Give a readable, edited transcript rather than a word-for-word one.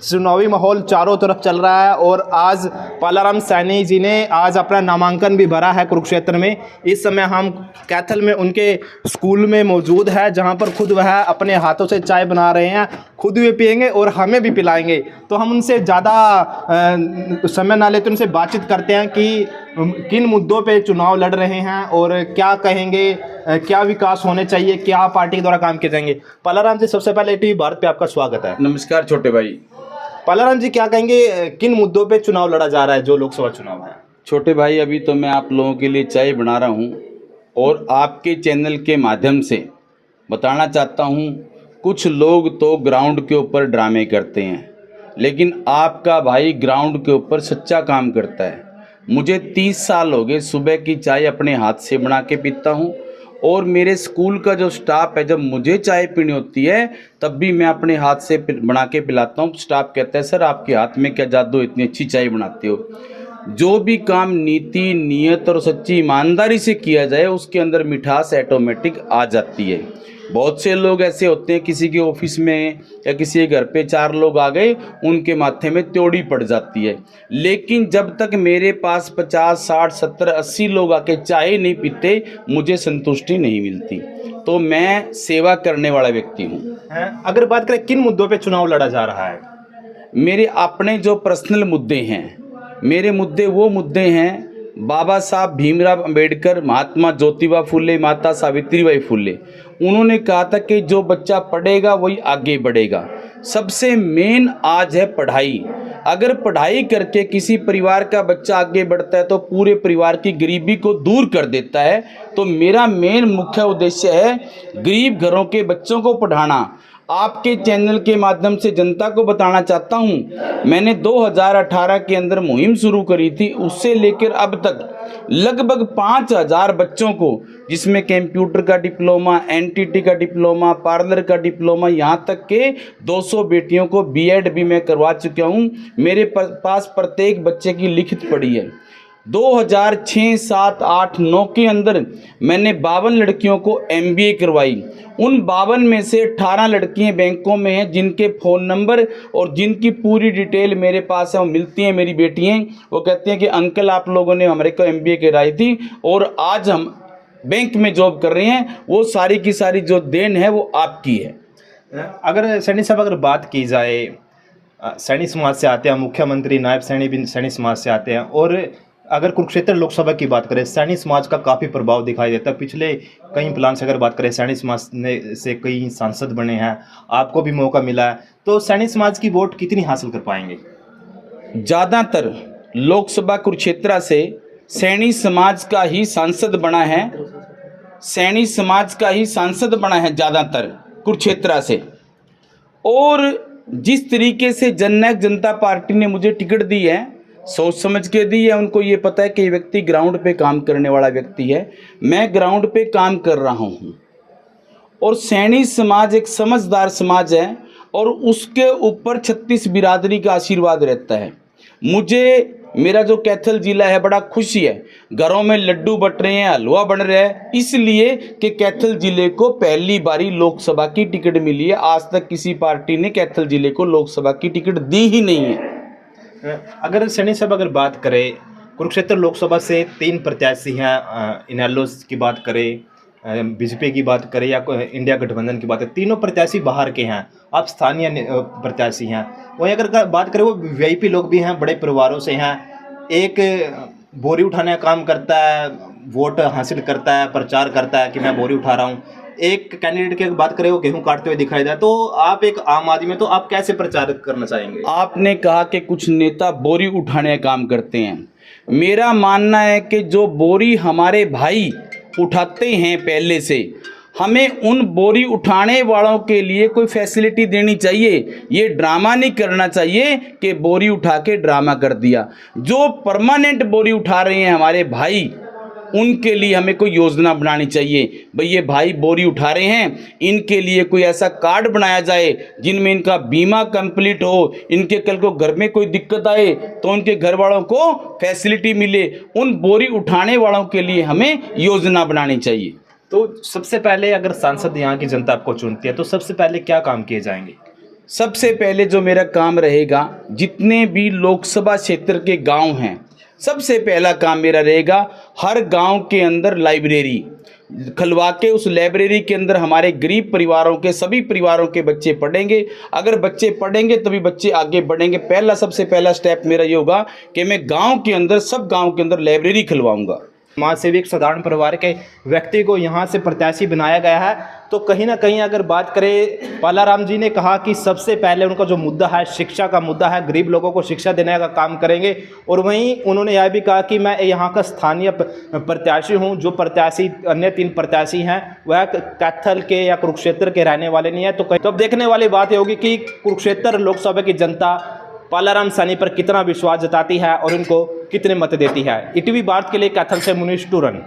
चुनावी माहौल चारों तरफ चल रहा है और आज पालाराम सैनी जी ने आज अपना नामांकन भी भरा है कुरुक्षेत्र में। इस समय हम कैथल में उनके स्कूल में मौजूद है, जहां पर खुद वह अपने हाथों से चाय बना रहे हैं, खुद भी पिएंगे और हमें भी पिलाएंगे। तो हम उनसे ज़्यादा समय ना लेते उनसे बातचीत करते हैं कि किन मुद्दों पे चुनाव लड़ रहे हैं और क्या कहेंगे, क्या विकास होने चाहिए, क्या पार्टी के द्वारा काम किए जाएंगे। पालाराम जी, सबसे पहले टीवी भारत पे आपका स्वागत है। नमस्कार छोटे भाई। पालाराम जी, क्या कहेंगे, किन मुद्दों पे चुनाव लड़ा जा रहा है जो लोकसभा चुनाव है? छोटे भाई, अभी तो मैं आप लोगों के लिए चाय बना रहा हूँ और आपके चैनल के माध्यम से बताना चाहता हूँ, कुछ लोग तो ग्राउंड के ऊपर ड्रामे करते हैं, लेकिन आपका भाई ग्राउंड के ऊपर सच्चा काम करता है। मुझे 30 साल हो गए सुबह की चाय अपने हाथ से बना के पीता हूँ और मेरे स्कूल का जो स्टाफ है, जब मुझे चाय पीनी होती है तब भी मैं अपने हाथ से बना के पिलाता हूँ। स्टाफ कहता है, सर आपके हाथ में क्या जादू, इतनी अच्छी चाय बनाते हो। जो भी काम नीति, नियत और सच्ची ईमानदारी से किया जाए उसके अंदर मिठास ऑटोमेटिक आ जाती है। बहुत से लोग ऐसे होते हैं, किसी के ऑफिस में या किसी के घर पे 4 लोग आ गए, उनके माथे में त्योड़ी पड़ जाती है, लेकिन जब तक मेरे पास 50, 60, 70, 80 लोग आके चाय नहीं पीते, मुझे संतुष्टि नहीं मिलती। तो मैं सेवा करने वाला व्यक्ति हूँ। अगर बात करें किन मुद्दों पे चुनाव लड़ा जा रहा है? मेरे अपने जो पर्सनल मुद्दे हैं, मेरे मुद्दे वो मुद्दे हैं, बाबा साहब भीमराव अंबेडकर, महात्मा ज्योतिबा फुले, माता सावित्रीबाई फुले, उन्होंने कहा था कि जो बच्चा पढ़ेगा वही आगे बढ़ेगा। सबसे मेन आज है पढ़ाई। अगर पढ़ाई करके किसी परिवार का बच्चा आगे बढ़ता है तो पूरे परिवार की गरीबी को दूर कर देता है। तो मेरा मेन मुख्य उद्देश्य है गरीब घरों के बच्चों को पढ़ाना। आपके चैनल के माध्यम से जनता को बताना चाहता हूं, मैंने 2018 के अंदर मुहिम शुरू करी थी, उससे लेकर अब तक लगभग 5000 बच्चों को, जिसमें कंप्यूटर का डिप्लोमा, एनटीटी का डिप्लोमा, पार्लर का डिप्लोमा, यहाँ तक के 200 बेटियों को बीएड भी मैं करवा चुका हूँ। मेरे पास प्रत्येक बच्चे की लिखित पढ़ी है। 2006, 7, 8, 9 के अंदर मैंने 52 लड़कियों को एमबीए करवाई। उन 52 में से 18 लड़कियां बैंकों में हैं, जिनके फ़ोन नंबर और जिनकी पूरी डिटेल मेरे पास है। वो मिलती हैं मेरी बेटियां, वो कहती हैं कि अंकल आप लोगों ने हमारे को एमबीए कराई थी और आज हम बैंक में जॉब कर रहे हैं। वो सारी की सारी जो देन है वो आपकी है। अगर सैनी साहब, अगर बात की जाए, सैनी समाज से आते हैं, मुख्यमंत्री नायब सैनी भी सैनी समाज से आते हैं, और अगर कुरुक्षेत्र लोकसभा की बात करें, सैनी समाज का काफ़ी प्रभाव दिखाई देता है। पिछले कई प्लान से अगर बात करें, सैनी समाज ने से कई सांसद बने हैं, आपको भी मौका मिला है, तो सैनी समाज की वोट कितनी हासिल कर पाएंगे? ज़्यादातर लोकसभा कुरुक्षेत्र से सैनी समाज का ही सांसद बना है, सैनी समाज का ही सांसद बना है ज़्यादातर कुरुक्षेत्र से। और जिस तरीके से जननायक जनता पार्टी ने मुझे टिकट दी है, सोच समझ के दी है। उनको ये पता है कि ये व्यक्ति ग्राउंड पे काम करने वाला व्यक्ति है। मैं ग्राउंड पे काम कर रहा हूँ और सैनी समाज एक समझदार समाज है और उसके ऊपर 36 बिरादरी का आशीर्वाद रहता है। मुझे, मेरा जो कैथल जिला है, बड़ा खुशी है। घरों में लड्डू बट रहे हैं, हलवा बन रहा है, इसलिए कि कैथल जिले को पहली बारी लोकसभा की टिकट मिली है। आज तक किसी पार्टी ने कैथल जिले को लोकसभा की टिकट दी ही नहीं है। अगर सैनी साहब, अगर बात करें कुरुक्षेत्र लोकसभा से 3 प्रत्याशी हैं, इनेलो की बात करें, बीजेपी की बात करें या इंडिया गठबंधन की बात करें, तीनों प्रत्याशी बाहर के हैं, आप स्थानीय प्रत्याशी हैं। वहीं अगर बात करें, वो वीआईपी लोग भी हैं, बड़े परिवारों से हैं। एक बोरी उठाने का काम करता है, वोट हासिल करता है, प्रचार करता है कि मैं बोरी उठा रहा हूँ। एक कैंडिडेट की बात करें, वो गेहूं काटते हुए दिखाई देता। तो आप एक आम आदमी हैं, तो आप कैसे प्रचार करना चाहेंगे? आपने कहा कि कुछ नेता बोरी उठाने का काम करते हैं। मेरा मानना है कि जो बोरी हमारे भाई उठाते हैं पहले से, हमें उन बोरी उठाने वालों के लिए कोई फैसिलिटी देनी चाहिए। ये ड्रामा नहीं करना चाहिए कि बोरी उठा के ड्रामा कर दिया। जो परमानेंट बोरी उठा रहे हैं हमारे भाई, उनके लिए हमें कोई योजना बनानी चाहिए। भाई ये भाई बोरी उठा रहे हैं, इनके लिए कोई ऐसा कार्ड बनाया जाए जिनमें इनका बीमा कंप्लीट हो, इनके कल को घर में कोई दिक्कत आए तो उनके घर वालों को फैसिलिटी मिले। उन बोरी उठाने वालों के लिए हमें योजना बनानी चाहिए। तो सबसे पहले अगर सांसद यहाँ की जनता आपको चुनती है तो सबसे पहले क्या काम किए जाएंगे? सबसे पहले जो मेरा काम रहेगा, जितने भी लोकसभा क्षेत्र के गांव हैं, सबसे पहला काम मेरा रहेगा हर गांव के अंदर लाइब्रेरी खुलवा के उस लाइब्रेरी के अंदर हमारे गरीब परिवारों के सभी परिवारों के बच्चे पढ़ेंगे। अगर बच्चे पढ़ेंगे तभी बच्चे आगे बढ़ेंगे। सबसे पहला स्टेप मेरा ये होगा कि मैं गांव के अंदर सब गांव के अंदर लाइब्रेरी खुलवाऊंगा। समाज सेवी एक साधारण परिवार के व्यक्ति को यहाँ से प्रत्याशी बनाया गया है, तो कहीं ना कहीं अगर बात करें, पालाराम जी ने कहा कि सबसे पहले उनका जो मुद्दा है शिक्षा का मुद्दा है, गरीब लोगों को शिक्षा देने का काम करेंगे। और वहीं उन्होंने यह भी कहा कि मैं यहाँ का स्थानीय प्रत्याशी हूँ। जो प्रत्याशी अन्य 3 प्रत्याशी हैं वह कैथल के या कुरुक्षेत्र के रहने वाले नहीं है। तो अब देखने वाली बात ये होगी कि कुरुक्षेत्र लोकसभा की जनता पालाराम सैनी पर कितना विश्वास जताती है और उनको कितने मत देती है। ईटीवी भारत के लिए कैथल से मुनीश टूरन।